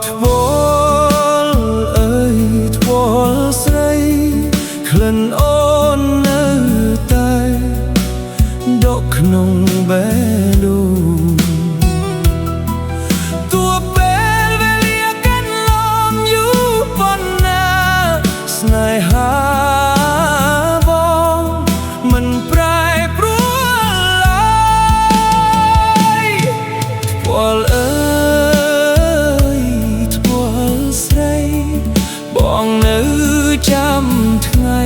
ថ្វល់អើយថ្វល់ស្រីក្លិនអូននៅតែដកក្នុងបេះដូងទោះពេលវេលាកាន់ឡងយូរប៉ុណ្ណាស្នេហាបងមិនប្រែប្រួលឡើយថ្វល់អើយថ្វល់ស្រីបងនៅចាំថ្ងៃ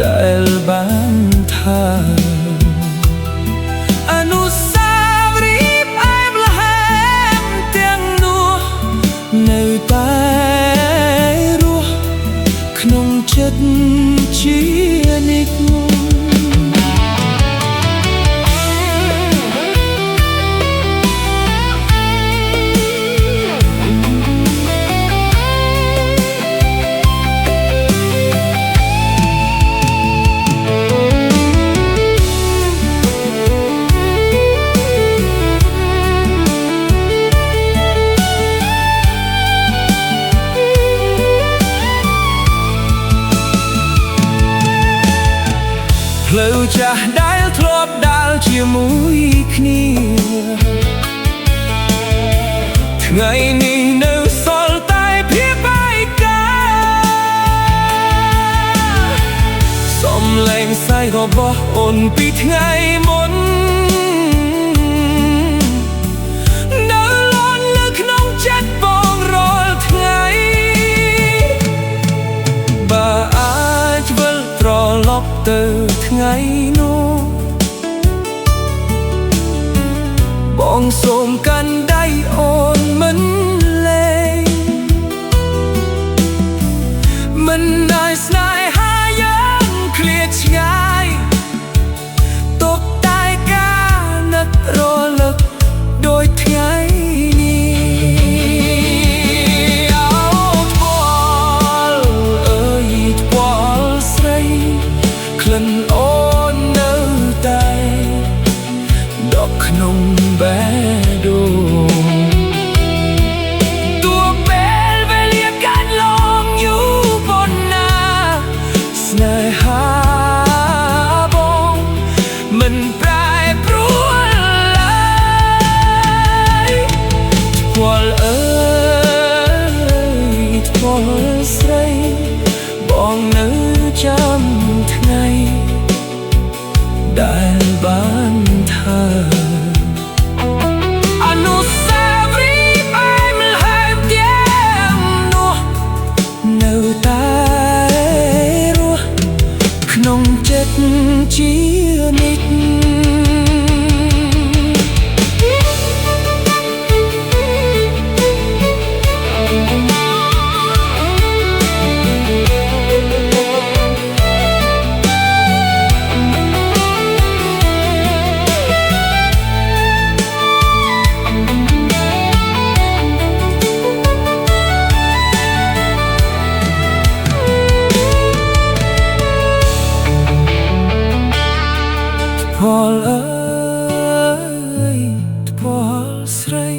ដែលបានថាអនុស្សាវរីយ៍ផ្អែមល្ហែមទាំងនោះនៅតែរស់ក្នុងចិត្តជានិច្ចផ្លូវចាស់ដែលធ្លាប់ដើរជាមួយគ្នាថ្ងៃនេះនៅសល់តែភាពឯកាសំឡេងស័យរបស់អូនពីថ្ងៃមុននៅលន់នៅក្នុងចិត្តបងរាល់ថ្ងៃបើអាចវិលត្រឡប់ទៅថ្ងៃនោះបងសូមកាន់ដៃអូនមិនលេងមិនได้ស្នេហាយើងឃ្លាតឆ្ងាយទុកតែការនឹករលឹកដូចថ្ងៃនេះអោថ្វល់អើយថ្វល់ស្រីក្លិនអូននៅតែដកក្នុងបេះដូងទោះពេលវេលាកាន់ឡងយូរប៉ុណ្ណាស្នេហាបងមិនប្រែប្រួលឡើយថ្វល់អើយថ្វល់ស្រីបងនៅចាំថ្ងៃដែលបានថាអនុស្សាវរីយ៍ផ្អែមល្ហែមទាំងនោះនៅតែរស់ក្នុងចិត្តជានិច្ចថ្វល់អើយថ្វល់ស្រី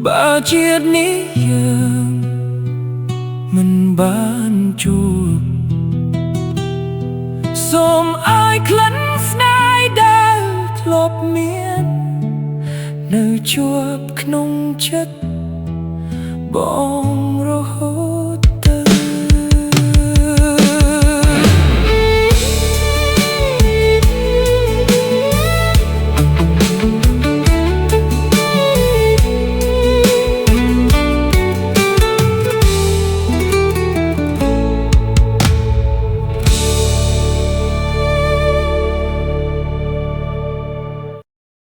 បើជាតិនេះយើងមិនបានជួបសូមឲ្យក្លិនស្នេហ៍ដែលធ្លាប់មាននៅជាប់ក្នុងចិត្តបងរហូត